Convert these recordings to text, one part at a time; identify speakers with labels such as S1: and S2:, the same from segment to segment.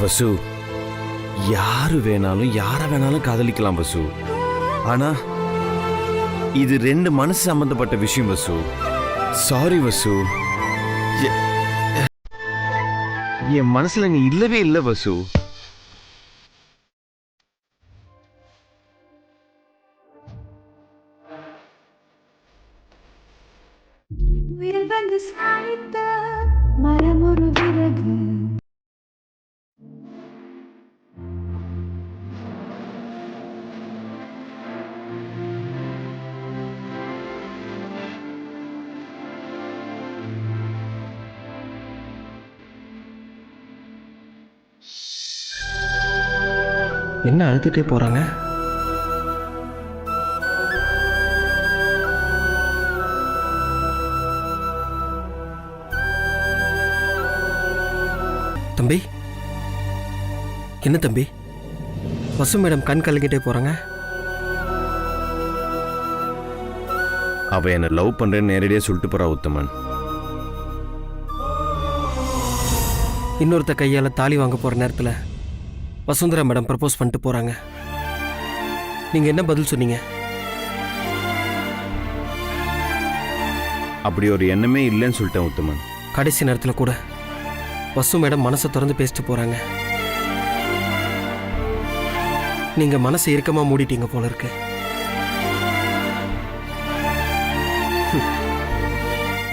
S1: வசு, யாரு வேணாலும் யார வேணாலும் காதலிக்கலாம் வசு. ஆனா இது ரெண்டு மனசு சம்பந்தப்பட்ட விஷயம் வசு. சாரி வசு, என் மனசுல நீ இல்லவே இல்லை வசு.
S2: மரமொரு விறகு
S3: என்ன அழுதுட்டே போறாங்க? தம்பி, என்ன தம்பி, வசு மேடம் கண் கலங்கிட்டே போறாங்க?
S1: அவ என்ன லவ் பண்றேன்னு நேரடியா சொல்லிட்டு போறா உத்தமன்.
S3: இன்னொருத்த கையால தாலி வாங்க போற நேரத்துல வசுந்தரா மேடம் ப்ரப்போஸ் பண்ணிட்டு போறாங்க. நீங்க என்ன பதில் சொன்னீங்க?
S1: அப்படி ஒரு எண்ணமே இல்லைன்னு சொல்லிட்டேன் உத்தமன்.
S3: கடைசி நேரத்துல கூட வசு மேடம் மனசை திறந்து பேசிட்டு போறாங்க. நீங்க மனசை இறுக்கமா மூடிட்டீங்க போல இருக்கு.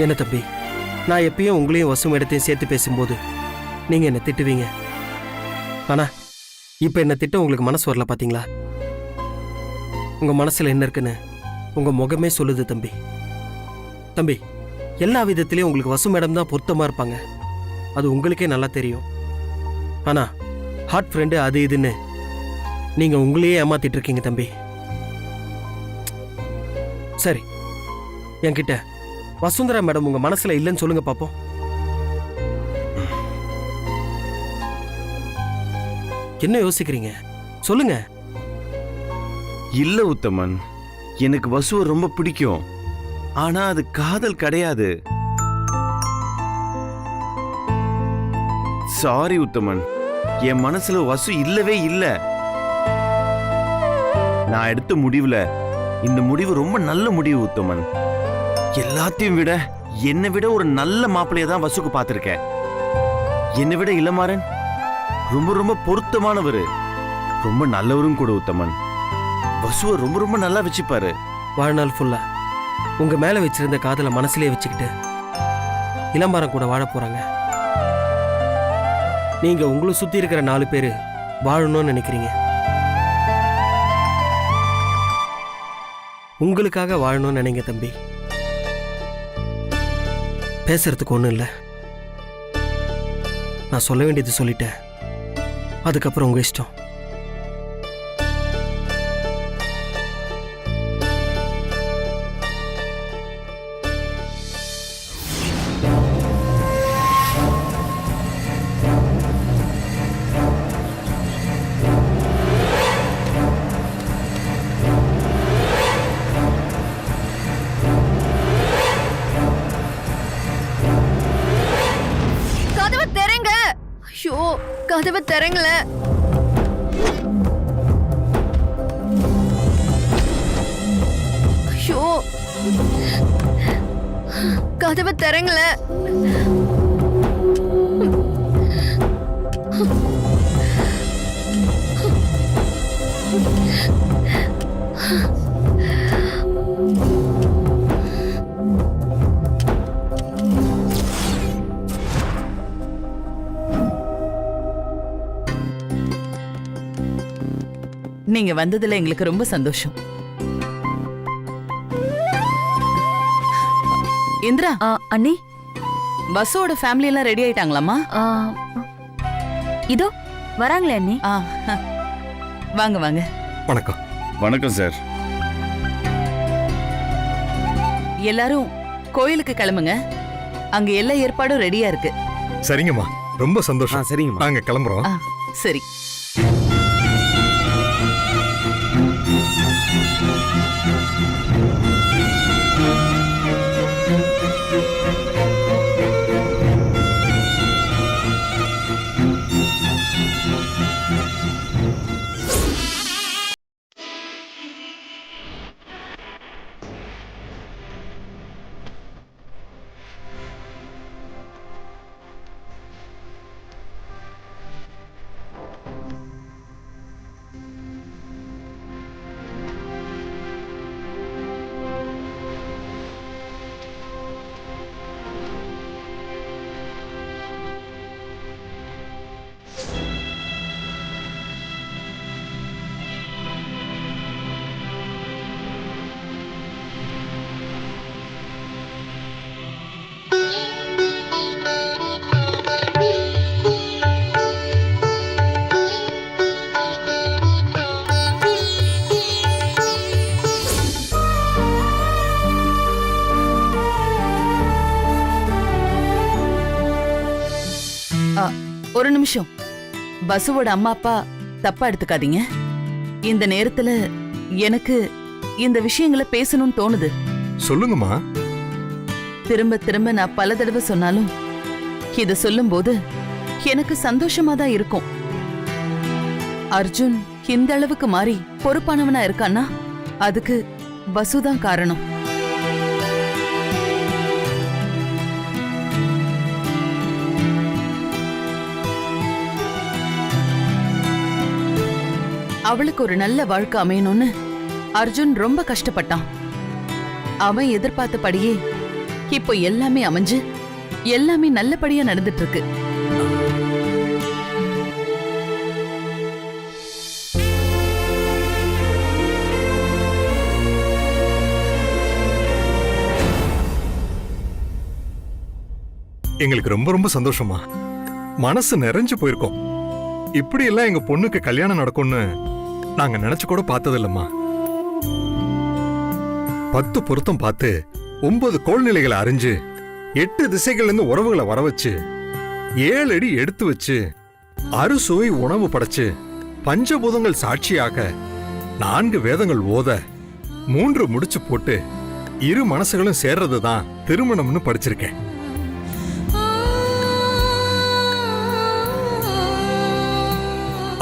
S3: என்ன தம்பி, நான் எப்பயும் உங்களையும் வசு மேடத்தையும் சேர்த்து பேசும்போது நீங்க என்ன திட்டுவீங்க. ஆனா இப்ப என்ன திட்ட உங்களுக்கு மனசு வரல பாத்தீங்களா? உங்க மனசுல என்ன இருக்குன்னு உங்க முகமே சொல்லுது தம்பி. தம்பி, எல்லா விதத்திலயும் உங்களுக்கு வசு மேடம் தான் பொருத்தமா இருப்பாங்க, அது உங்களுக்கே நல்லா தெரியும். ஆனா ஹார்ட் ஃப்ரெண்டு அது இதுன்னு நீங்க உங்களையே ஏமாத்திட்டு இருக்கீங்க தம்பி. சரி, என்கிட்ட வசுந்தரா மேடம் உங்க மனசுல இல்லைன்னு சொல்லுங்க பாப்போம். என்ன யோசிக்கிறீங்க? சொல்லுங்க.
S1: இல்ல உத்தமன், எனக்கு வசுவை ரொம்ப பிடிக்கும். ஆனா அது காதல் கிடையாது. சாரி உத்தமன், என் மனசுல வசு இல்லவே இல்லை. நான் எடுத்த முடிவுல இந்த முடிவு ரொம்ப நல்ல முடிவு உத்தமன். எல்லாத்தையும் விட என்னை விட ஒரு நல்ல மாப்பிள்ளைய தான் வசுக்கு பார்த்திருக்கேன். என்னை விட இளமாறன் ரொம்ப ரொம்ப பொருத்தமானவரு, ரொம்ப நல்லவரும் கூட உத்தமன். வசுவை ரொம்ப ரொம்ப நல்லா வச்சுப்பாரு.
S3: வாழ்நாள் ஃபுல்லா உங்க மேல வச்சிருந்த காதலை மனசுலயே வச்சுக்கிட்டு இளமரம் கூட வாழ போறாங்க. நீங்க உங்களை சுத்தி இருக்கிற 4 பேரு வாழணும்னு நினைக்கிறீங்க. உங்களுக்காக வாழணும்னு நினைங்க தம்பி. பேசுறதுக்கு ஒண்ணும் இல்லை. நான் சொல்ல வேண்டியது சொல்லிட்டேன், அதுக்கப்புறம் உங்க இஷ்டம்.
S4: கதவை திறங்கல. ஐயோ, கதவை திறங்கல.
S5: நீங்க வந்ததுல எங்களுக்கு ரொம்ப சந்தோஷம். இந்திரா,
S4: அண்ணி,
S5: பஸ்ஸோட ஃபேமிலி எல்லாம் ரெடி ஆயிட்டாங்களாமா?
S4: இதோ வராங்களே அண்ணி.
S5: வாங்க வாங்க.
S6: வணக்கம்.
S1: வணக்கம் சார்.
S5: எல்லாரும் கோயிலுக்கு கிளம்புங்க, அங்க எல்லா ஏற்பாடும் ரெடியா இருக்கு.
S6: சரிங்கம்மா, ரொம்ப சந்தோஷம்.
S1: சரிங்கம்மா,
S6: நாங்க கிளம்புறோம்.
S5: சரி. பசுவோட அம்மா அப்பா தப்பா எடுத்துக்காதீங்க. இந்த நேரத்துல எனக்கு இந்த விஷயங்களை பேசணும்னு தோணுது.
S6: சொல்லுங்கம்மா.
S5: திரும்ப திரும்ப நான் பல தடவை சொன்னாலும் இத சொல்லும்போது எனக்கு சந்தோஷமா தான் இருக்கும். அர்ஜுன் இந்த அளவுக்கு மாறி பொறுப்பானவனா இருக்கான்னா அதுக்கு பசுதான் காரணம். அவளுக்கு ஒரு நல்ல வாழ்க்கை அமையணும்னு அர்ஜுன் ரொம்ப கஷ்டப்பட்டான். அவன் எதிர்பார்த்தபடியே இப்போ எல்லாமே அமைஞ்சு எல்லாமே நல்லபடியா நடந்துட்டு இருக்கு.
S6: எங்களுக்கு ரொம்ப ரொம்ப சந்தோஷமா. மனசு நிறைஞ்சு போயிருக்கோம். இப்படி எல்லாம் எங்க பொண்ணுக்கு கல்யாணம் நடக்கும்னு நாங்க நினைச்சு கூட பார்த்ததில்லம்மா. 10 பொருத்தம் பார்த்து 9 கோள்நிலைகளை அறிஞ்சு 8 திசைகள்ல இருந்து உறவுகளை வர வச்சு 7 அடி எடுத்து வச்சு அறுசுவை உணவு படைச்சு பஞ்சபூதங்கள் சாட்சியாக 4 வேதங்கள் ஓத 3 முடிச்சு போட்டு இரு மனசுகளும் சேர்றதுதான் திருமணம்னு படிச்சிருக்கேன்.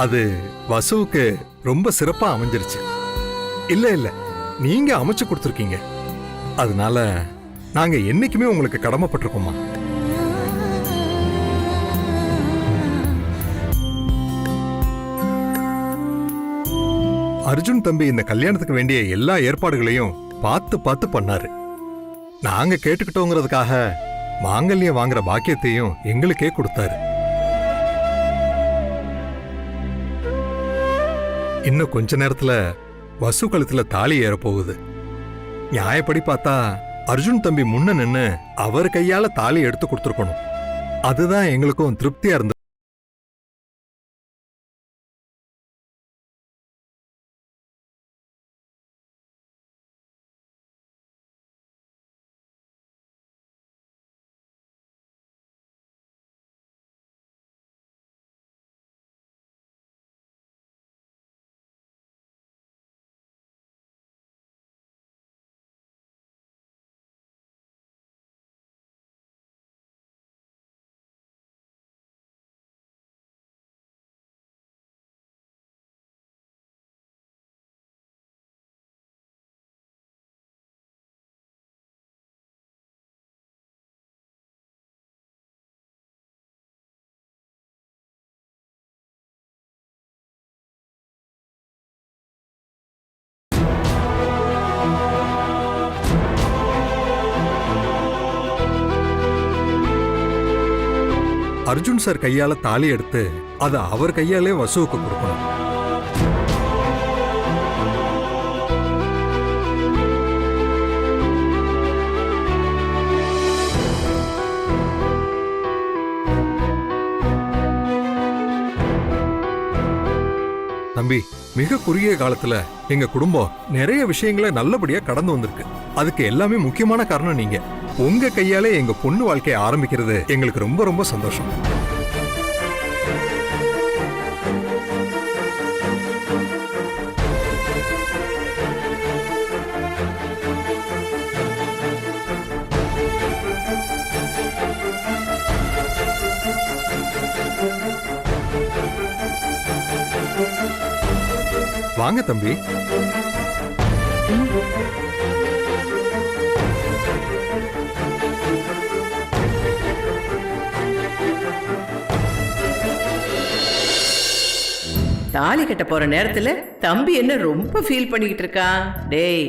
S6: அது வசுவுக்கு ரொம்ப சிறப்பா அமைஞ்சிருச்சு. இல்ல நீங்க அமைச்சு கொடுத்துருக்கீங்க. அதனால நாங்க என்னைக்குமே உங்களுக்கு கடமைப்பட்டிருக்கோமா. அர்ஜுன் தம்பி இந்த கல்யாணத்துக்கு வேண்டிய எல்லா ஏற்பாடுகளையும் பார்த்து பார்த்து பண்ணாரு. நாங்க கேட்டுக்கிட்டோங்கிறதுக்காக மாங்கல்யம் வாங்குற பாக்கியத்தையும் எங்களுக்கே கொடுத்தாரு. இன்னும் கொஞ்ச நேரத்துல வசு கழுத்துல தாலி ஏற போகுது. நியாயப்படி பார்த்தா அர்ஜுன் தம்பி முன்ன நின்னு அவர் கையால தாலி எடுத்து கொடுத்துருக்கணும். அதுதான் எங்களுக்கும் திருப்தியா இருந்தது. அர்ஜுன் சார் கையால தாலி எடுத்து அதை அவர் கையாலே வசுவுக்கு கொடுக்கணும். தம்பி, மிக குறுகிய காலத்துல எங்க குடும்பம் நிறைய விஷயங்களை நல்லபடியா கடந்து வந்திருக்கு. அதுக்கு எல்லாமே முக்கியமான காரணம் நீங்க. உங்க கையாலே எங்க பொண்ணு வாழ்க்கையை ஆரம்பிக்கிறது எங்களுக்கு ரொம்ப ரொம்ப சந்தோஷம். வாங்க தம்பி.
S2: தாலி கட்ட போற நேரத்துல தம்பி என்ன ரொம்ப ஃபீல் பண்ணிக்கிட்டு இருக்கான். டேய்,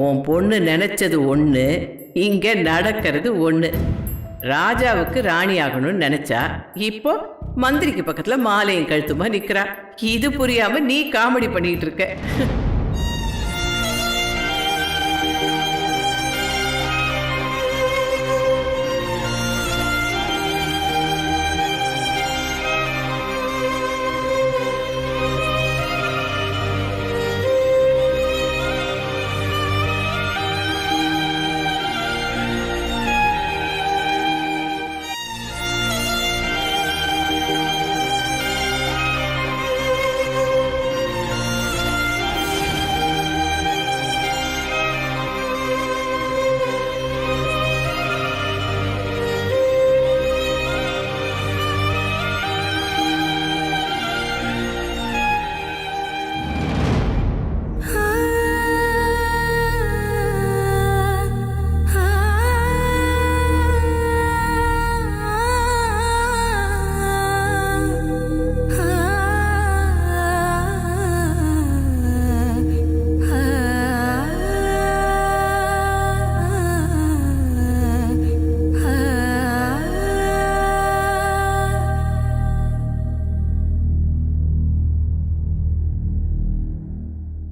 S2: உன் பொண்ணு நினைச்சது ஒண்ணு, இங்க நடக்கிறது ஒண்ணு. ராஜாவுக்கு ராணி ஆகணும்னு நினைச்சா இப்போ மந்திரிக்கு பக்கத்துல மாலையும் கழுத்துமா நிக்கிறா. இது புரியாம நீ காமெடி பண்ணிக்கிட்டு இருக்க.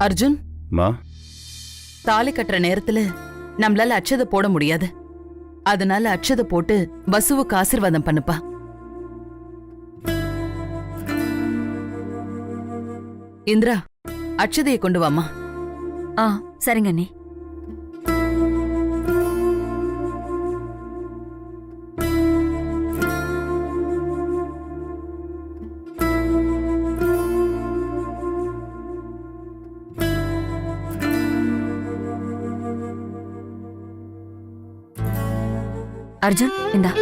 S5: அர்ஜுன்,
S1: மா
S5: தாலி கட்டுற நேரத்துல நம்மளால அட்சதை போட முடியாது. அதனால அட்சதை போட்டு வசுவுக்கு ஆசீர்வாதம் பண்ணுப்பா. இந்திரா, அட்சதையை கொண்டு வாமா.
S4: ஆ சரிங்க அண்ணி. அர்ஜுன் இந்தா.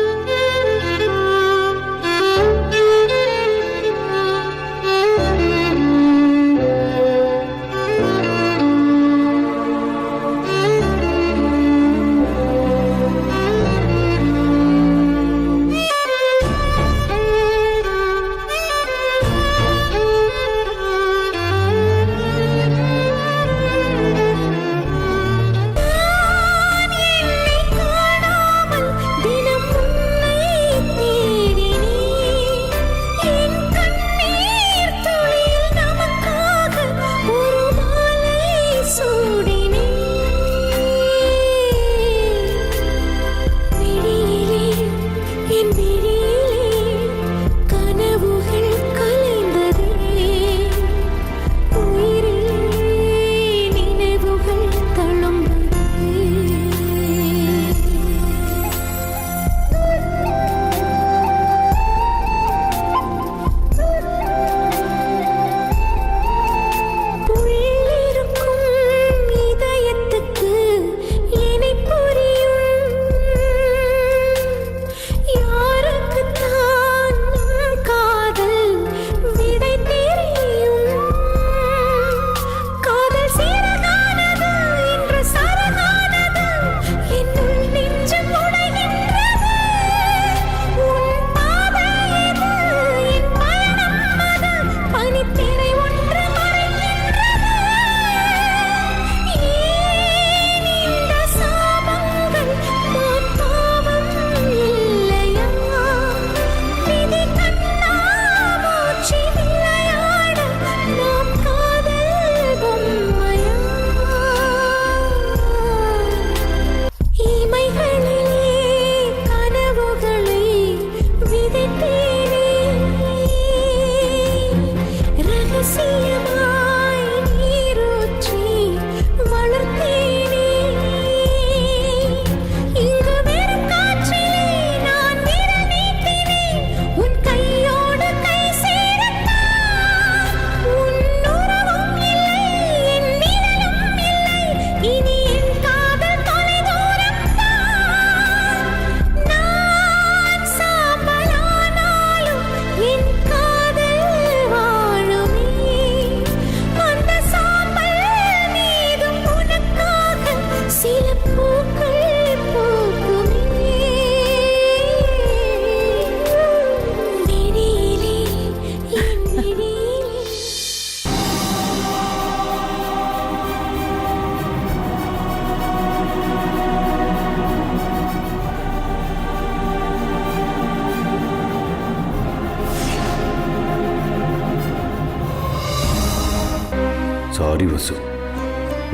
S1: சாரி வசு,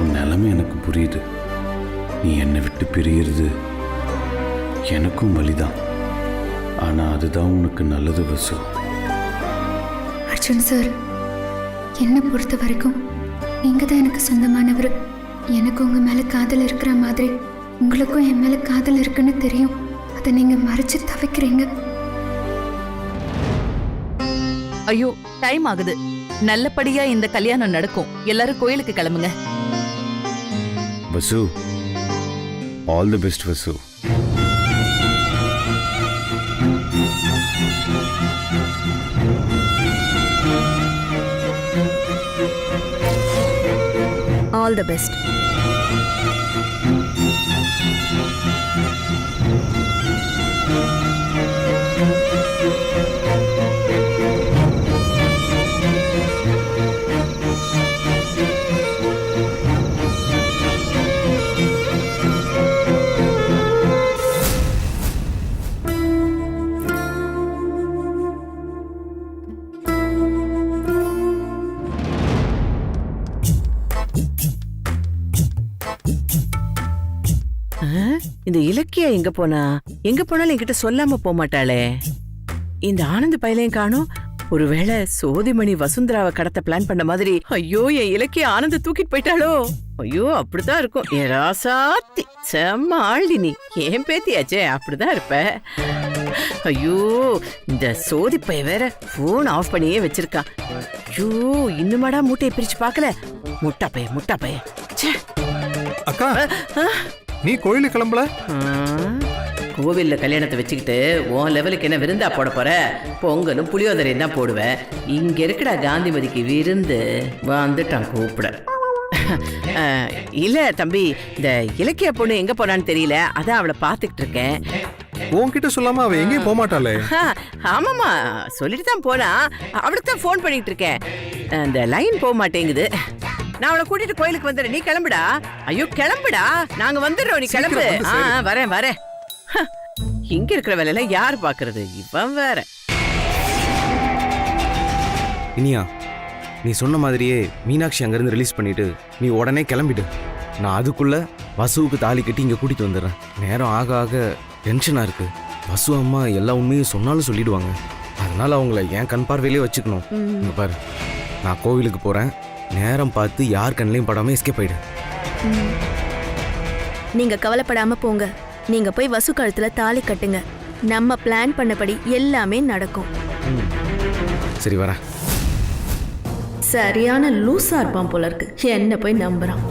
S1: உன் நிலைமை எனக்கு புரியுது. நீ என்னை விட்டு பிரியறது எனக்கும் வலிதான். ஆனா அதுதான் உனக்கு நல்லது வசு.
S7: அர்ஜுன் சார், என்னை பொறுத்த வரைக்கும் நீங்க தான் எனக்கு சொந்தமானவர். எனக்கு உங்க மேல காதல் இருக்கிற மாதிரி உங்களுக்கும் என் மேல காதல் இருக்குன்னு தெரியும். அதை நீங்க மறைச்சு தவிக்கிறீங்க.
S5: ஐயோ, டைம் ஆகுது. நல்லபடியா இந்த கல்யாணம் நடக்கும். எல்லாரும் கோயிலுக்கு கிளம்புங்க.
S1: Vasu, all the best Vasu.
S4: All the best.
S2: இந்த இலக்கியா எங்க போனா? எங்க போனாலும் என்கிட்ட சொல்லாம போக மாட்டாளே. இந்த ஆனந்த் பையலையும் காணோம். ஒருவேளை சோதிமணி வசுந்தராவை கடத்த பிளான் பண்ண மாதிரி. ஐயோ, என் இலக்கிய ஆனந்த தூக்கிட்டு போயிட்டாளோ? ஐயோ, அப்படிதான் இருக்கும். என் ராசாத்தி செம்ம ஆள்டி நீ. ஏன் பேத்தியாச்சே, அப்படிதான் இருப்ப. ஐயோ, இந்த சோதி பைய வேற போன் ஆஃப் பண்ணியே வச்சிருக்கான். ஐயோ, இன்னுமாடா மூட்டையை பிரிச்சு பார்க்கல. முட்டா பைய ச்சே.
S6: அக்கா, நீ கோயிலுக்கு கிளம்பல?
S2: கோவில்ல கல்யாணத்தை வச்சுக்கிட்டு உன் லெவலுக்கு என்ன விருந்தா போட போற? பொங்கலும் புளியோதரையும் தான் போடுவேன். இங்க இருக்கடா காந்திமதிக்கு விருந்து. வந்துட்டான் கூப்பிட. இல்ல தம்பி, இந்த இலக்கிய பொண்ணு எங்க போனான்னு தெரியல. அதான் அவளை பாத்துக்கிட்டு இருக்கேன்.
S6: உன்கிட்ட சொல்லாம அவ எங்கேயும் போக மாட்டாளே.
S2: ஆமாமா, சொல்லிட்டு தான் போனா. அவளுக்கு தான் போன் பண்ணிட்டு இருக்கேன். அந்த லைன் போக மாட்டேங்குது. நான் அவளை கூட்டிட்டு கோயிலுக்கு வந்துடுறேன். நீ கிளம்புடா. ஐயோ கிளம்புடா, நாங்க வந்துடுறோம். நீ கிளம்பு. வரேன். இங்க இருக்கிற வேலையெல்லாம் யார் பாக்குறது? இவன் வேற.
S8: இனியா, நீ சொன்ன மாதிரியே மீனாட்சி அங்கிருந்து ரிலீஸ் பண்ணிட்டு நீ உடனே கிளம்பிடு. நான் அதுக்குள்ள வசுவுக்கு தாலி கட்டி இங்க கூட்டிட்டு வந்துடுறேன். நேரம் ஆக ஆக டென்ஷனா இருக்கு. வசு அம்மா எல்லா உண்மையும் சொன்னாலும் சொல்லிடுவாங்க. அதனால அவங்கள என் கண் பார்வையிலே வச்சுக்கணும். இங்க பாரு, நான் கோவிலுக்கு போறேன். நேரம் பார்த்து யார் கண்ணிலையும் படாம எஸ்கேப் ஆயிடு.
S9: நீங்க கவலைப்படாம போங்க. நீங்க போய் வசு கழுத்துல தாலி கட்டுங்க. நம்ம பிளான் பண்ணபடி எல்லாமே நடக்கும்.
S8: சரி, வரேன்.
S9: சரியான லூசா இருப்பான் போல இருக்கு. என்ன போய் நம்புறான்.